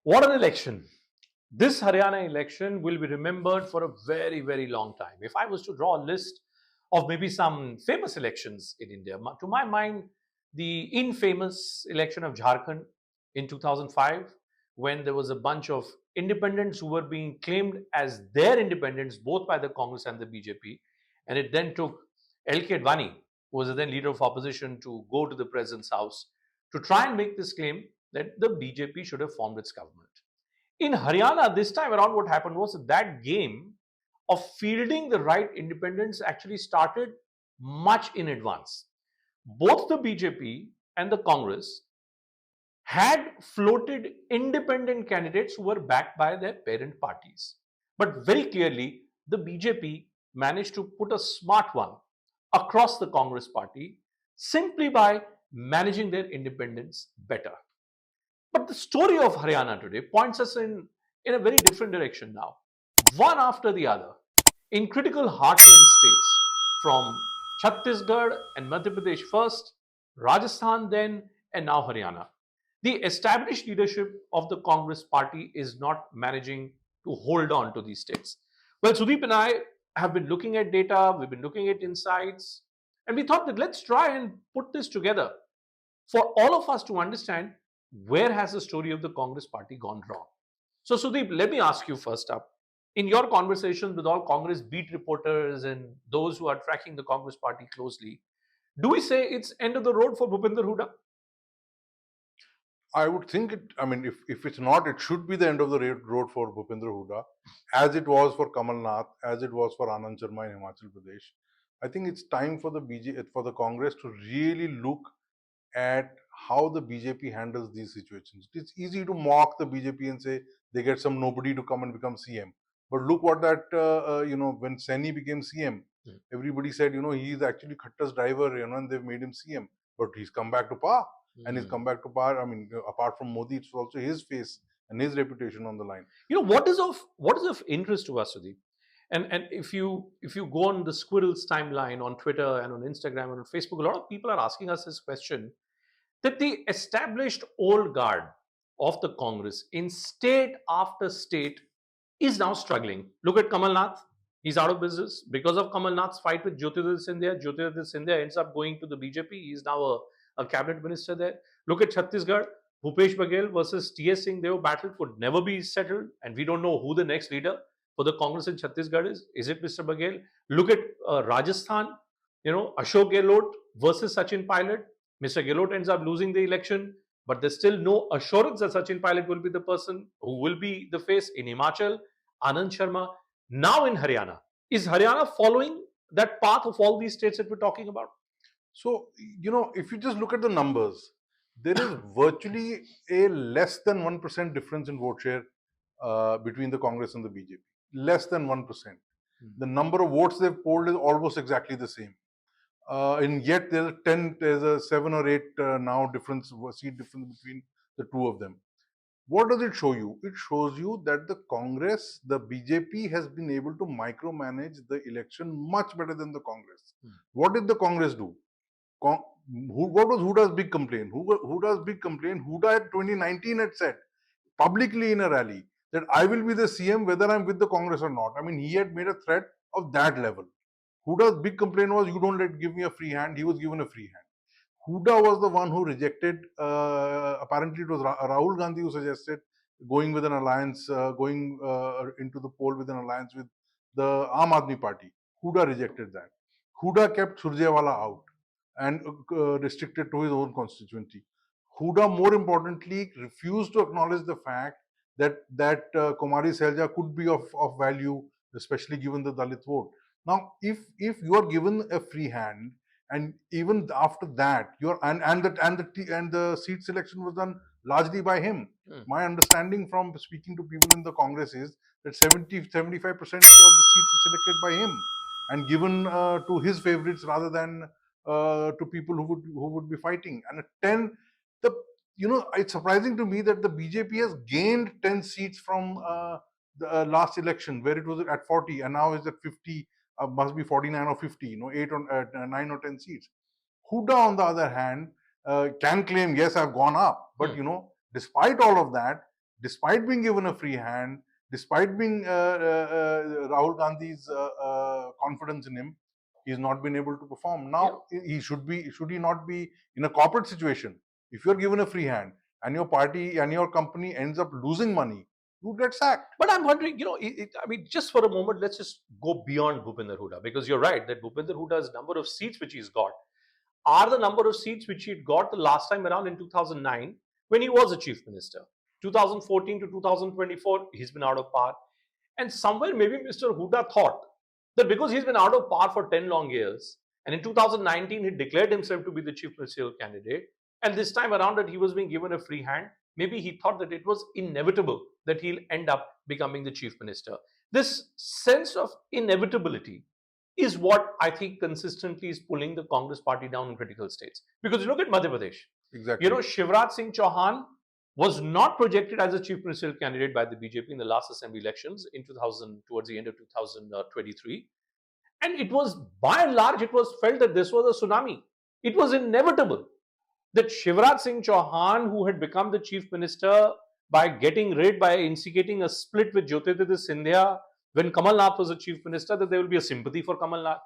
What an election. This Haryana election will be remembered for a very, very long time. If I was to draw a list of maybe some famous elections in India, to my mind, the infamous election of Jharkhand in 2005, when there was a bunch of independents who were being claimed as their independents, both by the Congress and the BJP. And it then took L.K. Advani, who was the then leader of opposition, to go to the president's house to try and make this claim that the BJP should have formed its government. In Haryana, this time around, what happened was that game of fielding the right independents actually started much in advance. Both the BJP and the Congress had floated independent candidates who were backed by their parent parties. But very clearly, the BJP managed to put a smart one across the Congress party simply by managing their independence better. But the story of Haryana today points us in a very different direction now, one after the other, in critical heartland states, from Chhattisgarh and Madhya Pradesh first, Rajasthan then, and now Haryana. The established leadership of the Congress party is not managing to hold on to these states. Well, Sudeep and I have been looking at data, we've been looking at insights, and we thought that let's try and put this together for all of us to understand where has the story of the Congress party gone wrong. So, Sudeep, let me ask you first up. In your conversations with all Congress beat reporters and those who are tracking the Congress party closely, do we say it's end of the road for Bhupinder Hooda? I would think it, if it's not, it should be the end of the road for Bhupinder Hooda, as it was for Kamal Nath, as it was for Anand Sharma in Himachal Pradesh. I think it's time for the Congress to really look at how the BJP handles these situations. It's easy to mock the BJP and say they get some nobody to come and become CM. But look what that, when Saini became CM, everybody said, he's actually Khatta's driver, and they've made him CM. But he's come back to power. And he's come back to power. Apart from Modi, it's also his face and his reputation on the line. What is of interest to us, Sudeep? And if you go on the Squirrels timeline on Twitter and on Instagram and on Facebook, a lot of people are asking us this question, that the established old guard of the Congress in state after state is now struggling. Look at Kamal Nath. He's out of business because of Kamal Nath's fight with Jyotirudit Scindia. Jyotirudit Scindia ends up going to the BJP. He's now a cabinet minister there. Look at Chhattisgarh. Bhupesh Baghel versus T.S. Singh. Their battle could never be settled, and we don't know who the next leader for the Congress in Chhattisgarh is. Is it Mr. Baghel? Look at Rajasthan. Ashok Gehlot versus Sachin Pilot. Mr. Gehlot ends up losing the election, but there's still no assurance that Sachin Pilot will be the person who will be the face. In Himachal, Anand Sharma. Now in Haryana. Is Haryana following that path of all these states that we're talking about? So, if you just look at the numbers, there is virtually a less than 1% difference in vote share between the Congress and the BJP. Less than 1%. The number of votes they've polled is almost exactly the same. And yet there's a 7 or 8 now seat difference between the two of them. What does it show you? It shows you that the BJP has been able to micromanage the election much better than the Congress. What did the Congress do? What was Hooda's big complaint? Hooda's big complaint, Hooda at 2019 had said publicly in a rally that I will be the CM whether I'm with the Congress or not. He had made a threat of that level. Hooda's big complaint was, you don't give me a free hand. He was given a free hand. Hooda was the one who rejected, apparently it was Rahul Gandhi who suggested going with an alliance, going into the poll with an alliance with the Aam Aadmi Party. Hooda rejected that. Hooda kept Surjewala out and restricted to his own constituency. Hooda, more importantly, refused to acknowledge the fact that Kumari Selja could be of value, especially given the Dalit vote. Now, if you are given a free hand, and even after that, the seat selection was done largely by him. My understanding from speaking to people in the Congress is that 75% of the seats were selected by him and given to his favorites rather than to people who would be fighting. And at 10, it's surprising to me that the BJP has gained 10 seats from the last election, where it was at 40 and now is at 50. Must be 49 or 50, 8 or 9 or 10 seats. Hooda, on the other hand, can claim, yes, I've gone up. But, despite all of that, despite being given a free hand, despite being Rahul Gandhi's confidence in him, he's not been able to perform. Now, should he not be in a corporate situation? If you're given a free hand and your party and your company ends up losing money, you get sacked. But I'm wondering, I mean, just for a moment, let's just go beyond Bhupinder Hooda, because you're right that Bhupinder Hooda's number of seats which he's got are the number of seats which he'd got the last time around in 2009 when he was a chief minister. 2014 to 2024, he's been out of power. And somewhere maybe Mr. Hooda thought that because he's been out of power for 10 long years, and in 2019 he declared himself to be the chief ministerial candidate, and this time around that he was being given a free hand, maybe he thought that it was inevitable that he'll end up becoming the chief minister. This sense of inevitability is what I think consistently is pulling the Congress party down in critical states. Because you look at Madhya Pradesh. Exactly. Shivraj Singh Chauhan was not projected as a chief ministerial candidate by the BJP in the last assembly elections in 2000, towards the end of 2023. And it was, by and large, it was felt that this was a tsunami. It was inevitable that Shivraj Singh Chauhan, who had become the chief minister by getting rid, by instigating a split with Jyotiraditya Scindia when Kamal Nath was the chief minister, that there will be a sympathy for Kamal Nath.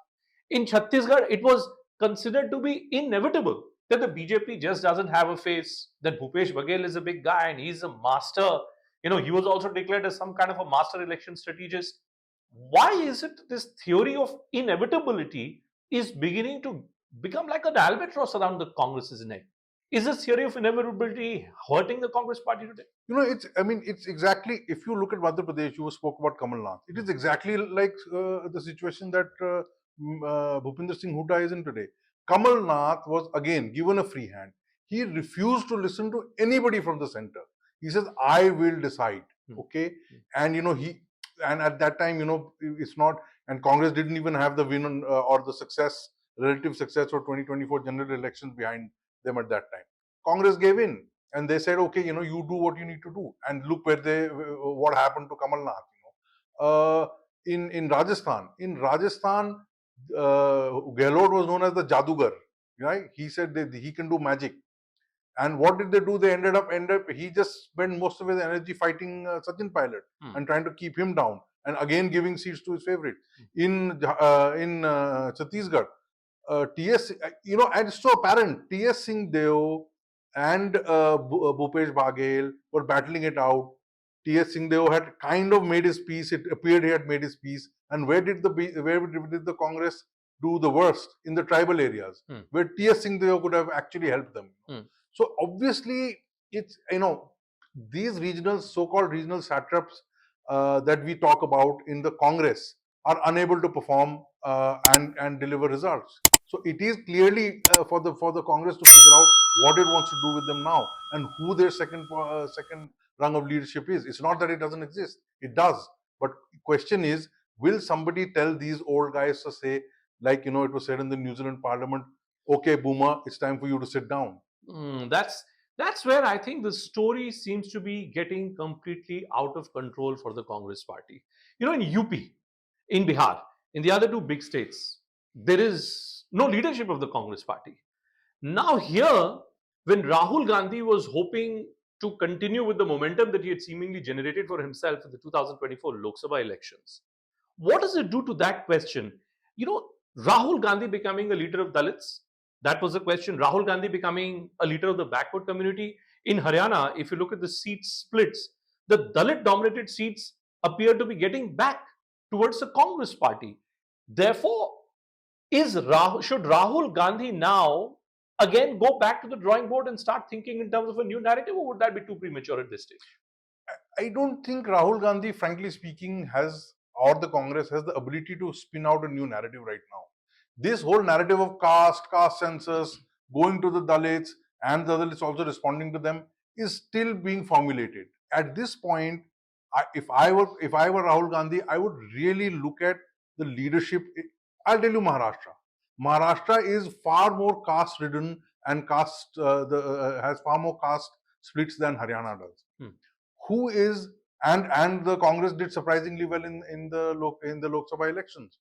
In Chhattisgarh, it was considered to be inevitable that the BJP just doesn't have a face, that Bhupesh Baghel is a big guy and he's a master. He was also declared as some kind of a master election strategist. Why is it this theory of inevitability is beginning to become like an albatross around the Congress's neck? Is this theory of inevitability hurting the Congress party today? It's exactly, if you look at Madhya Pradesh, you spoke about Kamal Nath. It is exactly like the situation that Bhupinder Singh Hooda is in today. Kamal Nath was again given a free hand. He refused to listen to anybody from the center. He says, I will decide. Okay. And, and at that time, it's not, and Congress didn't even have the win or the success, relative success for 2024 general elections behind them at that time. Congress gave in and they said, okay, you do what you need to do. And look what happened to Kamal Nath. In Rajasthan, Gehlot was known as the Jadugar, right? He said that he can do magic. And what did they do? They ended up, he just spent most of his energy fighting Sachin Pilot and trying to keep him down, and again giving seats to his favorite. In Chhattisgarh, TS, and it's so apparent, TS Singh Deo and Bhupesh Baghel were battling it out. TS Singh Deo had kind of made his peace. It appeared he had made his peace. And where did the Congress do the worst? In the tribal areas, where TS Singh Deo could have actually helped them. So obviously, it's, these so-called regional satraps that we talk about in the Congress are unable to perform and deliver results. So it is clearly for the Congress to figure out what it wants to do with them now and who their second rung of leadership is. It's not that it doesn't exist; it does. But the question is, will somebody tell these old guys to say, like it was said in the New Zealand Parliament, "Okay, Boomer, it's time for you to sit down." That's where I think the story seems to be getting completely out of control for the Congress party. In UP, in Bihar, in the other two big states, there is no leadership of the Congress party. Now here, when Rahul Gandhi was hoping to continue with the momentum that he had seemingly generated for himself in the 2024 Lok Sabha elections, what does it do to that question? Rahul Gandhi becoming a leader of Dalits, that was the question. Rahul Gandhi becoming a leader of the backward community. In Haryana, if you look at the seat splits, the Dalit dominated seats appear to be getting back towards the Congress party. Therefore, should Rahul Gandhi now again go back to the drawing board and start thinking in terms of a new narrative, or would that be too premature at this stage? I don't think Rahul Gandhi, frankly speaking, or the Congress has the ability to spin out a new narrative right now. This whole narrative of caste census, going to the Dalits, and the Dalits also responding to them, is still being formulated. At this point, if I were Rahul Gandhi, I would really look at the leadership. I'll tell you, Maharashtra is far more caste ridden and has far more caste splits than Haryana does. Who is, and the Congress did surprisingly well in the Lok Sabha elections.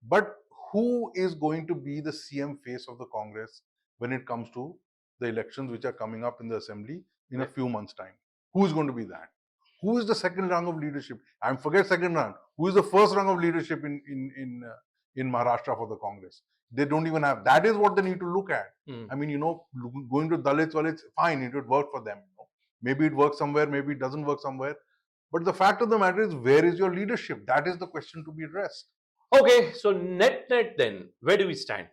But who is going to be the CM face of the Congress when it comes to the elections which are coming up in the assembly in a few months' time? Who is going to be that? Who is the second rung of leadership? And forget second rung. Who is the first rung of leadership in Maharashtra for the Congress? They don't even have. That is what they need to look at. I mean, going to Dalits, well, it's fine. It would work for them. Maybe it works somewhere. Maybe it doesn't work somewhere. But the fact of the matter is, where is your leadership? That is the question to be addressed. Okay, so net then, where do we stand?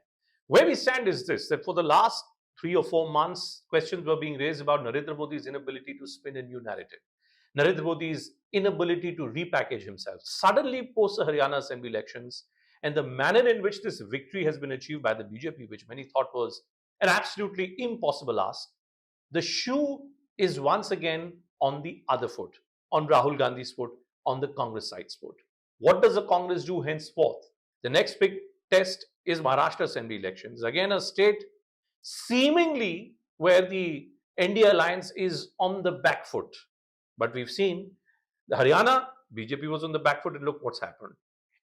Where we stand is this, that for the last 3 or 4 months, questions were being raised about Narendra Modi's inability to spin a new narrative. Narendra Modi's inability to repackage himself. Suddenly, post the Haryana Assembly elections, and the manner in which this victory has been achieved by the BJP, which many thought was an absolutely impossible ask, the shoe is once again on the other foot, on Rahul Gandhi's foot, on the Congress side's foot. What does the Congress do henceforth? The next big test is Maharashtra Assembly elections. Again, a state seemingly where the NDA alliance is on the back foot. But we've seen the Haryana, BJP was on the back foot, and look what's happened.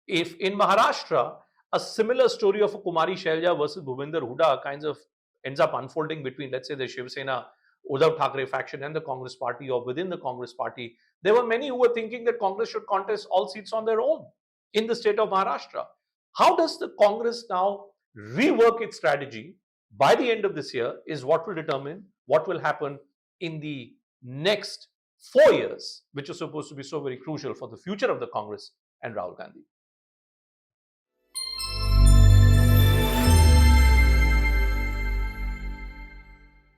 If in Maharashtra, a similar story of a Kumari Shailja versus Bhupinder Hooda kinds of ends up unfolding between, let's say, the Shiv Sena, Uddhav Thackeray faction and the Congress party, or within the Congress party, there were many who were thinking that Congress should contest all seats on their own in the state of Maharashtra. How does the Congress now rework its strategy by the end of this year is what will determine what will happen in the next 4 years, which is supposed to be so very crucial for the future of the Congress and Rahul Gandhi.